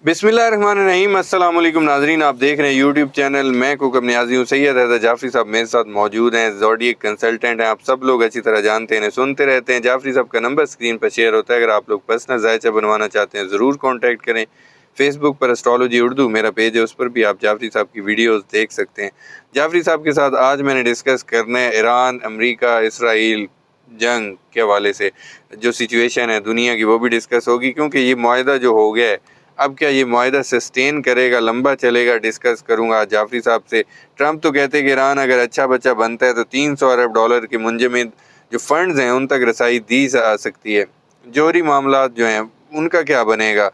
बिस्मिल्लाहिर्रहमानिर्रहीम। अस्सलाम वालेकुम नाजरीन, आप देख रहे हैं यूट्यूब चैनल मैं कोकब नियाजी हूँ। सैयद हैदर जाफरी साहब मेरे साथ मौजूद हैं, ज़ोडिएक कंसल्टेंट हैं। आप सब लोग अच्छी तरह जानते हैं, सुनते रहते हैं। जाफरी साहब का नंबर स्क्रीन पर शेयर होता है। अगर आप लोग पर्सनल जायचा बनवाना चाहते हैं ज़रूर कॉन्टैक्ट करें। फेसबुक पर एस्ट्रोलॉजी उर्दू मेरा पेज है, उस पर भी आप जाफरी साहब की वीडियोज़ देख सकते हैं। जाफरी साहब के साथ आज मैंने डिस्कस करना है ईरान, अमरीका, इसराइल जंग के हवाले से जो सिचुएशन है दुनिया की, वो भी डिस्कस होगी। क्योंकि ये मुआहदा जो हो गया है, अब क्या ये मुआहदा सस्टेन करेगा, लंबा चलेगा, डिस्कस करूंगा आज जाफरी साहब से। ट्रंप तो कहते हैं कि ईरान अगर अच्छा बच्चा बनता है तो 300 अरब डॉलर के मुंजमद जो फंड्स हैं उन तक रसाई दी जा सकती है। जोहरी मामला जो हैं उनका क्या बनेगा,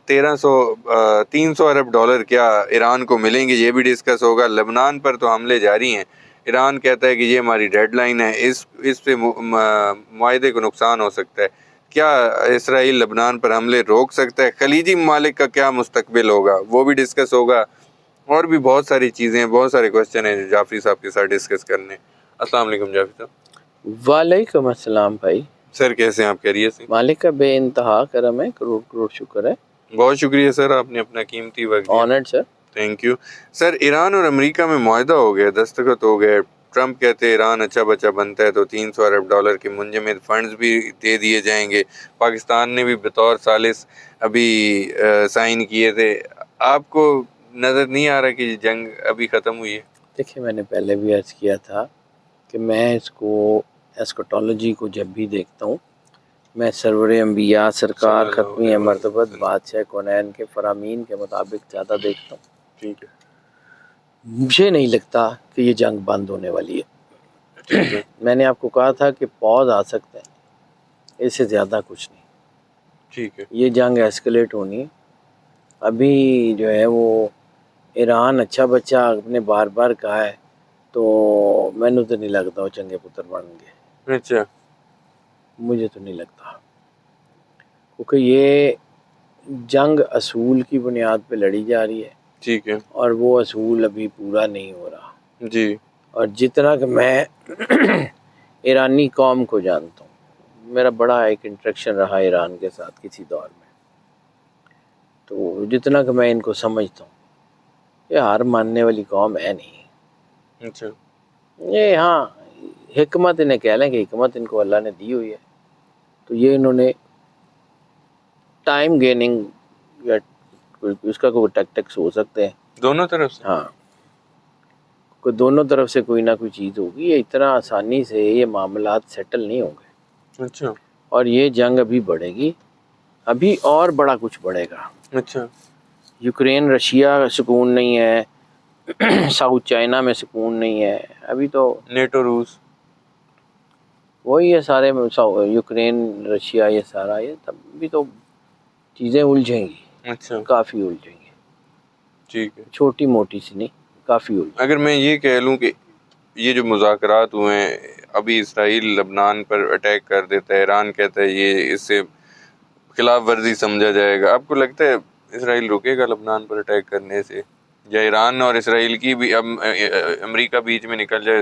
300 अरब डॉलर क्या ईरान को मिलेंगे, ये भी डिस्कस होगा। लबनान पर तो हमले जारी हैं, ईरान कहता है कि ये हमारी डेडलाइन है, इस पे मुआहदे को नुकसान हो सकता है। क्या इसराइल लबनान पर हमले रोक सकता है? खलीजी ममालिक का क्या मुस्तकबिल होगा, वो भी डिस्कस होगा। और भी बहुत सारी चीज़ें, बहुत सारे क्वेश्चन हैं जाफरी साहब के साथ डिस्कस करने। अस्सलाम वालेकुम जाफरी साहब। वालेकुम अस्सलाम भाई। सर कैसे हैं आप? खैरियत से? मालिक का बेइंतहा करम है, करोड़ करोड़ शुक्र है। बहुत शुक्रिया सर, आपने अपना कीमती वक्त दिया। Honoured sir. Thank you sir. Iran और अमेरिका में मुआहदा हो गया, दस्तखत हो गए। ट्रंप कहते हैं ईरान अच्छा बच्चा बनता है तो 300 अरब डॉलर के मुंजमद फंड्स भी दे दिए जाएंगे। पाकिस्तान ने भी बतौर सालिस अभी साइन किए थे। आपको नज़र नहीं आ रहा कि ये जंग अभी ख़त्म हुई है? देखिए, मैंने पहले भी अर्ज़ किया था कि मैं इसको एस्कटोलॉजी को जब भी देखता हूँ, मैं सरवर अंबिया सरकार ख़त्मी मर्तबत बादशाह कौनैन के फरामीन के मुताबिक ज़्यादा देखता हूँ। ठीक है। मुझे नहीं लगता कि ये जंग बंद होने वाली है। ठीक है। मैंने आपको कहा था कि पॉज आ सकते हैं, इससे ज़्यादा कुछ नहीं। ठीक है। ये जंग एस्केलेट होनी है। अभी जो है वो ईरान अच्छा बच्चा आपने बार बार कहा है, तो मैंने तो नहीं लगता वो चंगे पुत्र बन गए। अच्छा, मुझे तो नहीं लगता, क्योंकि ये जंग असूल की बुनियाद पे लड़ी जा रही है। ठीक है और वो असूल अभी पूरा नहीं हो रहा। जी। और जितना कि मैं ईरानी कौम को जानता हूँ, मेरा बड़ा एक इंटरेक्शन रहा ईरान के साथ किसी दौर में, तो जितना कि मैं इनको समझता हूँ, ये हार मानने वाली कौम है नहीं। अच्छा। ये हाँ, हिकमत इन्हें कह लें कि हिकमत इनको अल्लाह ने दी हुई है, तो ये इन्होंने टाइम गेनिंग या उसका कोई टैक्टिक्स हो सकते हैं दोनों तरफ से? हाँ, कोई दोनों तरफ से कोई ना कोई चीज़ होगी। ये इतना आसानी से ये मामलात सेटल नहीं होंगे। अच्छा। और ये जंग अभी बढ़ेगी, अभी और बड़ा कुछ बढ़ेगा। अच्छा। यूक्रेन रशिया सुकून नहीं है, साउथ चाइना में सुकून नहीं है अभी तो। नेटो रूस वही है सारे यूक्रेन रशिया, ये सारा ये तब भी तो चीज़ें उलझेंगी। अच्छा। काफ़ी उलझेंगी। ठीक है। छोटी मोटी सी नहीं, काफ़ी उलझेंगी। अगर मैं ये कह लूँ कि ये जो मुज़ाकरात हुए हैं, अभी इसराइल लबनान पर अटैक कर देता है, ईरान कहता है ये इससे खिलाफ वर्जी समझा जाएगा, आपको लगता है इसराइल रुकेगा लबनान पर अटैक करने से, या ईरान और इसराइल की भी अब अमेरिका बीच में निकल जाए,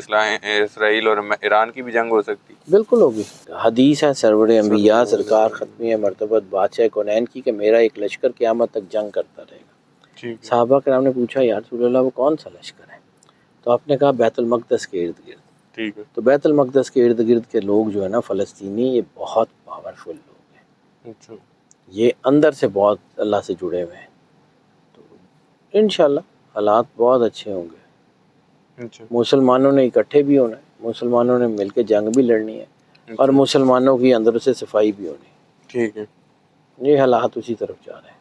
इसराइल और ईरान की भी जंग हो सकती? बिल्कुल होगी। हदीस है सरवर अंबिया सरकार ख़त्मी मर्तबत बादशाह कौनैन की कि मेरा एक लश्कर क़यामत तक जंग करता रहेगा। सहाबा कराम ने पूछा, या रसूल अल्लाह वो कौन सा लश्कर है? तो आपने कहा बैतुल मक़दस के इर्द गिर्द। ठीक है। तो बैतुल मक़दस के इर्द गिर्द के लोग जो है ना, फ़लस्तीनी, ये बहुत पावरफुल लोग हैं। अच्छा। ये अंदर से बहुत अल्लाह से जुड़े हुए हैं, तो इंशाल्लाह हालात बहुत अच्छे होंगे। अच्छा। मुसलमानों ने इकट्ठे भी होना है, मुसलमानों ने मिलकर जंग भी लड़नी है, और मुसलमानों की अंदर से सफाई भी होनी। ठीक है। ये हालात उसी तरफ जा रहे हैं।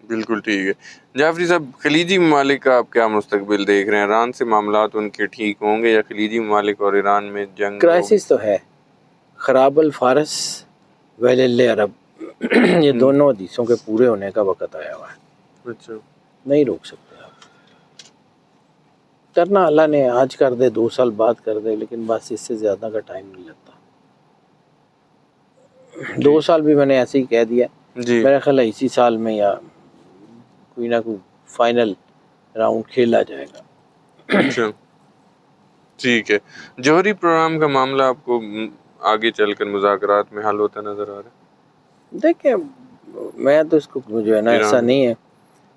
बिल्कुल ठीक है। जाफरी साहब, खलीजी ममालिक का आप क्या मुस्तकबिल देख रहे हैं? ईरान से मामलात उनके ठीक होंगे या खलीजी ममालिक और ईरान में जंग? क्राइसिस तो है, खराबल फारस वैल अरब ये दोनों हदीसों के पूरे होने का वक़्त आया हुआ है। अच्छा। नहीं रोक सकते आप। करना अल्लाह ने आज कर दे, 2 साल बाद कर दे, लेकिन बस इससे ज़्यादा का टाइम नहीं लगता। 2 साल भी मैंने ऐसे ही कह दिया जी। मेरा ख्याल है इसी साल में या कोई ना कोई फाइनल राउंड खेला जाएगा। अच्छा, ठीक है। जौहरी प्रोग्राम का मामला आपको आगे चलकर मुज़ाकरात में हल होता नज़र आ रहा है? देखिए, میں تو اس کو جو ہے نا ایسا نہیں ہے،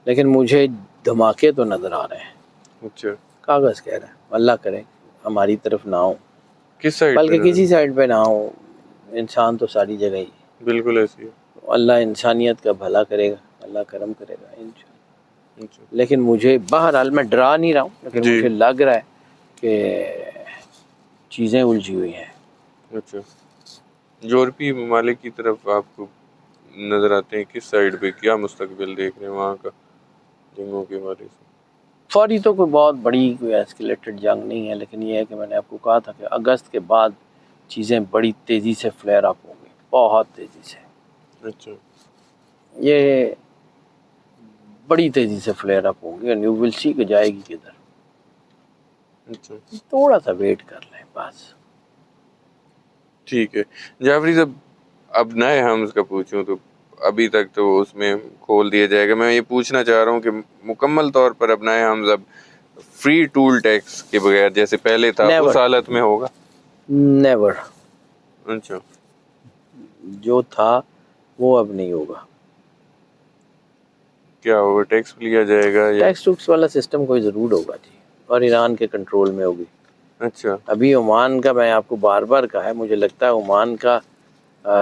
لیکن مجھے دھماکے تو نظر آ رہے ہیں۔ اچھا، کاغذ کہہ رہا ہے، اللہ کرے ہماری طرف نہ ہو، کس سائڈ بلکہ پہ؟ کسی سائڈ پہ نہ ہو، انسان تو ساری جگہ ہی ہے۔ بالکل ایسی ہے۔ اللہ انسانیت کا بھلا کرے گا، اللہ کرم کرے گا انشاءاللہ۔ اچھا لیکن مجھے بہرحال میں ڈرا نہیں رہا ہوں، لیکن جی، مجھے لگ رہا ہے کہ چیزیں الجھی ہوئی ہیں۔ اچھا، یورپی ممالک کی طرف آپ کو نظر آتے ہیں کس سائڈ پہ، کیا مستقبل دیکھ رہے ہیں وہاں کا جنگوں کے حوالے سے؟ فوری تو کوئی بہت بڑی کوئی ایسکیلیٹڈ جنگ نہیں ہے، لیکن یہ ہے کہ میں نے آپ کو کہا تھا کہ اگست کے بعد چیزیں بڑی تیزی سے فلیئر اپ ہوں گی، بہت تیزی سے، اچھا، یہ بڑی تیزی سے فلیئر اپ ہوں گی، اور یو ول سی کہ جائے گی کدھر۔ اچھا، تھوڑا سا ویٹ کر لیں بس۔ ٹھیک ہے جعفری صاحب، اب نئے حمز کا پوچھوں تو ابھی تک تو اس میں کھول دیا جائے گا، میں یہ پوچھنا چاہ رہا ہوں کہ مکمل طور پر اب نئے حمز اب فری ٹول ٹیکس کے بغیر جیسے پہلے تھا نیور، اس حالت میں ہوگا؟ نیور، اچھا، جو تھا وہ اب نہیں ہوگا۔ کیا ہوگا؟ ٹیکس لیا جائے گا یا؟ ٹیکس ٹوکس والا سسٹم کوئی ضرور ہوگا جی، اور ایران کے کنٹرول میں ہوگی۔ اچھا، ابھی عمان کا میں آپ کو بار بار کہا ہے، مجھے لگتا ہے عمان کا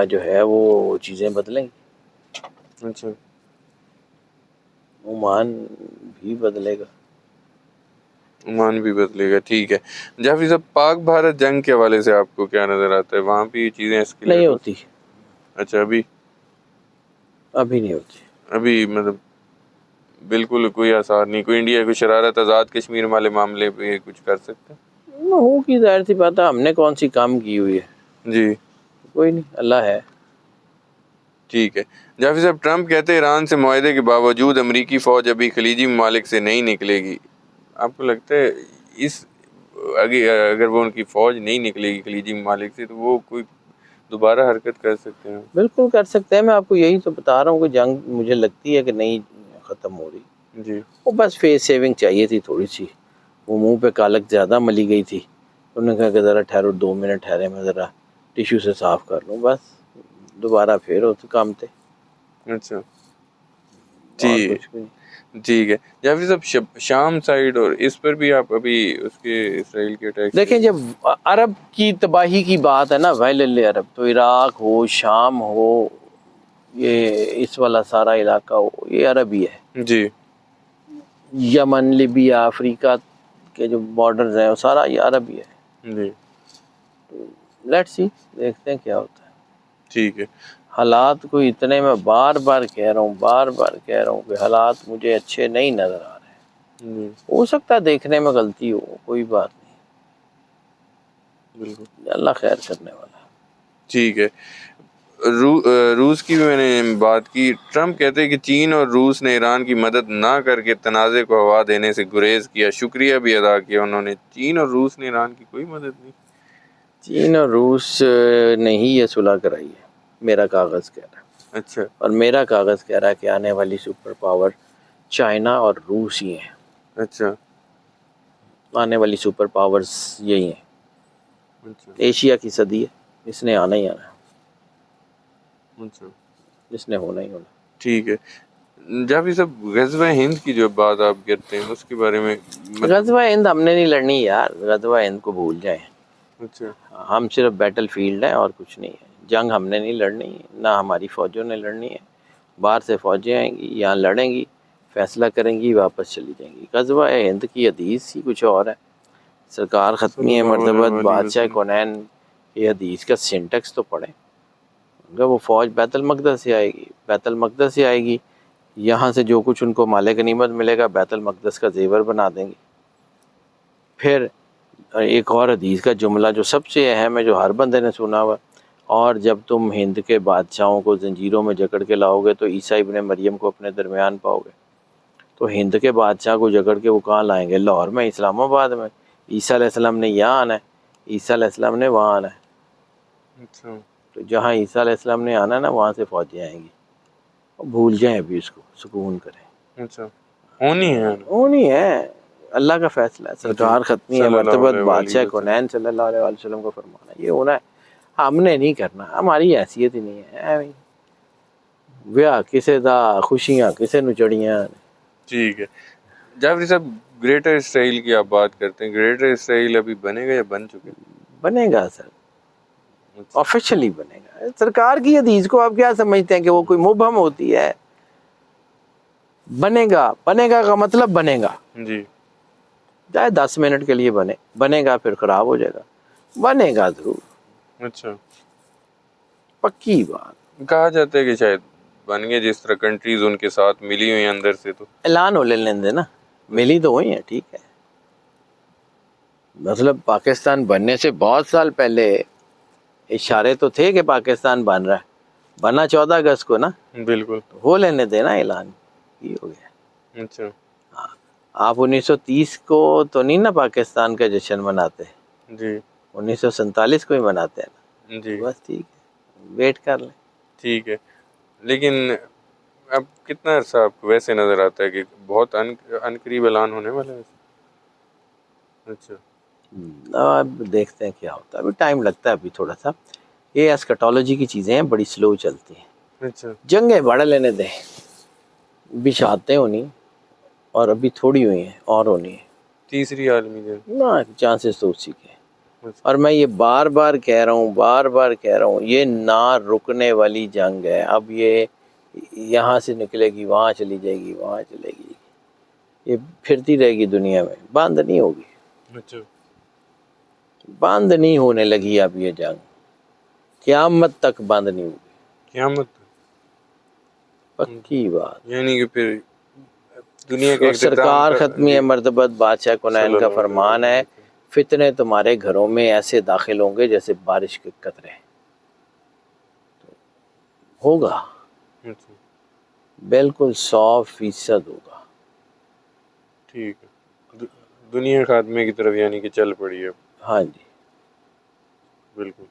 جو ہے وہ چیزیں بدلیں گی، اچھا، عمان بھی بدلے گا۔ عمان بھی بدلے گا، ٹھیک ہے جعفری صاحب، پاک بھارت جنگ کے حوالے سے آپ کو کیا نظر آتا ہے؟ وہاں پہ یہ چیزیں نہیں اسکیلیٹ ہوتی، اچھا، ابھی نہیں ہوتی۔ ابھی مطلب بالکل کوئی آثار نہیں، کوئی انڈیا کوئی شرارت آزاد کشمیر والے معاملے پہ کچھ کر سکتا ہو کی ظاہر سی بات ہے، ہم نے کون سی کام کی ہوئی ہے؟ ہے؟ جی، کوئی نہیں، اللہ ہے۔ ٹھیک ہے جعفری صاحب، ٹرمپ کہتے ہیں ایران سے معاہدے کے باوجود امریکی فوج ابھی خلیجی ممالک سے نہیں نکلے گی، آپ کو لگتا ہے اس اگر وہ ان کی فوج نہیں نکلے گی خلیجی ممالک سے تو وہ کوئی دوبارہ حرکت کر سکتے ہیں؟ بالکل کر سکتے ہیں، میں آپ کو یہی تو بتا رہا ہوں کہ جنگ مجھے لگتی ہے کہ نہیں ختم ہو رہی، جی، وہ بس فیس سیونگ چاہیے تھی تھوڑی سی، وہ منہ پہ کالک زیادہ ملی گئی تھی، انہوں نے کہا کہ ذرا ٹھہرو 2 منٹ ٹھہرے، میں ذرا ٹیشو سے صاف کر لوں، بس دوبارہ پھر ہوتے کام تھے، اچھا، اور جی، کچھ بھی نہیں۔ ٹھیک ہے جعفری صاحب، شام سائڈ اور اس پر بھی آپ ابھی اس کے اسرائیل کے اٹیک دیکھیں جب عرب کی تباہی کی بات ہے نا، ویل عرب، تو عراق ہو، شام ہو، یہ اس والا سارا علاقہ ہو، یہ عرب ہی ہے۔ جی، یمن، لیبیا، افریقہ کے جو بارڈرز ہیں وہ سارا یہ عرب ہی ہے۔ جی، لیٹ سی، دیکھتے ہیں کیا ہوتا ہے۔ ٹھیک ہے، حالات کو اتنے میں بار بار کہہ رہا ہوں کہ حالات مجھے اچھے نہیں نظر آ رہے ہیں، جی، ہو سکتا ہے دیکھنے میں غلطی ہو، کوئی بات بالکل، نہیں، اللہ خیر کرنے والا ہے۔ ٹھیک ہے، روس کی بھی میں نے بات کی، ٹرمپ کہتے ہیں کہ چین اور روس نے ایران کی مدد نہ کر کے تنازع کو ہوا دینے سے گریز کیا، شکریہ بھی ادا کیا انہوں نے۔ چین اور روس نے ایران کی کوئی مدد نہیں؟ چین اور روس نے ہی یہ صلح کرائی ہے، میرا کاغذ کہہ رہا ہے، اچھا، اور میرا کاغذ کہہ رہا ہے کہ آنے والی سپر پاور چائنا اور روس ہی ہیں، اچھا، آنے والی سپر پاورز یہی ہیں، اچھا، ایشیا کی صدی ہے، اس نے آنا ہی آنا ہے، اچھا، اس نے ہونا ہی ہونا۔ ٹھیک ہے جعفری صاحب، غزوہ ہند کی جو بات آپ کرتے ہیں اس کے بارے میں غزوہ ہند ہم نے نہیں لڑنی یار، غزوہ ہند کو بھول جائیں، اچھا، ہم صرف بیٹل فیلڈ ہیں اور کچھ نہیں ہے، جنگ ہم نے نہیں لڑنی، نہ ہماری فوجوں نے لڑنی ہے، باہر سے فوجیں آئیں گی، یہاں لڑیں گی، فیصلہ کریں گی، واپس چلی جائیں گی۔ غزوہ ہند کی حدیث ہی کچھ اور ہے، سرکار صلی ختمی اللہ مرتبت علیہ بادشاہ وسلم، کونین یہ حدیث کا سینٹیکس تو پڑھیں، اگر وہ فوج بیت المقدس سے آئے گی، بیت المقدس سے آئے گی، یہاں سے جو کچھ ان کو مال غنیمت ملے گا بیت المقدس کا زیور بنا دیں گے۔ پھر ایک اور حدیث کا جملہ جو سب سے اہم ہے، جو ہر بندے نے سنا ہوا، اور جب تم ہند کے بادشاہوں کو زنجیروں میں جکڑ کے لاؤ گے تو عیسیٰ ابن مریم کو اپنے درمیان پاؤ گے۔ تو ہند کے بادشاہ کو جکڑ کے وہ کہاں لائیں گے؟ لاہور میں، اسلام آباد میں۔ عیسیٰ علیہ السلام نے یہاں آنا ہے، عیسیٰ علیہ السلام نے وہاں آنا ہے، اچھا، تو جہاں عیسیٰ علیہ السلام نے آنا ہے نا وہاں سے فوجیں آئیں گی، بھول جائیں ابھی اس کو، سکون کریں، اچھا، ہونی ہے، وہ نہیں ہے، اللہ کا فیصلہ ہے، جی، سرکار ختمی ہے صلی اللہ مرتبت علیہ بادشاہ وسلم، کونین صلی اللہ علیہ وسلم کو فرمانا، یہ ہونا ہے، ہم نے نہیں کرنا، ہماری حیثیت ہی نہیں ہے، ਵਿਆਹ ਕਿਸੇ ਦਾ, ਖੁਸ਼ੀਆਂ ਕਿਸੇ ਨੂੰ ਚੜੀਆਂ। ठीक है जाफरी साहब, ग्रेटर इसराइल की आप बात करते हैं, ग्रेटर इसराइल अभी बनेगा या बन चुके हैं? बनेगा सर, ऑफिशियली बनेगा। सरकार की हदीस को आप क्या समझते हैं कि वो कोई मुबहम होती है? बनेगा, बनेगा का मतलब बनेगा, जी चाहे 10 मिनट के लिए बने, बनेगा फिर खराब हो जाएगा, बनेगा जरूर, अच्छा। पक्की बात। कहा जाता है कि शायद बन गए, जिस तरह कंट्रीज उनके साथ मिली हुई हैं अंदर से, तो ऐलान हो लेने देना, मिली तो हुई है, ठीक है। मतलब पाकिस्तान बनने से बहुत साल पहले इशारे तो थे कि पाकिस्तान बन रहा है, बना 14 अगस्त को ना, बिल्कुल। तो हो लेने देना ऐलान, ये हो गया। अच्छा आप 1930 को तो नहीं ना पाकिस्तान का जश्न मनाते, जी 1947 को ही मनाते हैं ना, जी बस ठीक है, वेट कर लें। ठीक है। लेकिन अब कितना अर्सा आपको वैसे नज़र आता है कि बहुत अनकरीब ऐलान होने वाला है? अच्छा अब देखते हैं क्या होता है, अभी टाइम लगता है, अभी थोड़ा सा ये एस्कटोलॉजी की चीज़ें हैं, बड़ी स्लो चलती हैं। अच्छा जंगें बढ़ लेने दें, बिछाते होनी, और अभी थोड़ी हुई हैं और होनी है तीसरी आलमी जंग। ना, चांसेस तो उसी के। अच्छा और मैं ये बार बार कह रहा हूँ, बार बार कह रहा हूँ, ये ना रुकने वाली जंग है। अब ये यहाँ से निकलेगी, वहाँ चली जाएगी, वहाँ चलेगी, ये फिरती रहेगी दुनिया में, बंद नहीं होगी, अच्छा बंद नहीं होने लगी अब ये जंग, क़यामत तक बंद नहीं होगी, क़यामत, पक्की बात। यानी कि फिर दुनिया के और सरकार खत्मी मर्तबत बादशाह कुनैन का फरमान है, फितने तुम्हारे घरों में ऐसे दाखिल होंगे जैसे बारिश के कतरे। तो होगा, अच्छा बिल्कुल 100% होगा। ठीक है। दुनिया खात्मे की तरफ यानी कि चल पड़ी है। हाँ जी बिल्कुल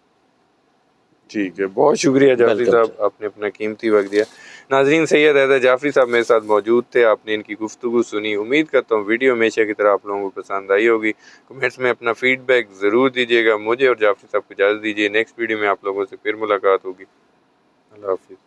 ठीक है, बहुत शुक्रिया जाफरी साहब, आपने अपना कीमती वक्त दिया। नाजरीन, सैयद हैदर जाफरी साहब मेरे साथ मौजूद थे, आपने इनकी गुफ्तगू सुनी। उम्मीद करता हूँ वीडियो हमेशा की तरह आप लोगों को पसंद आई होगी। कमेंट्स में अपना फीडबैक ज़रूर दीजिएगा। मुझे और जाफरी साहब को इजाज़त दीजिए, नेक्स्ट वीडियो में आप लोगों से फिर मुलाकात होगी। अल्लाह हाफिज़।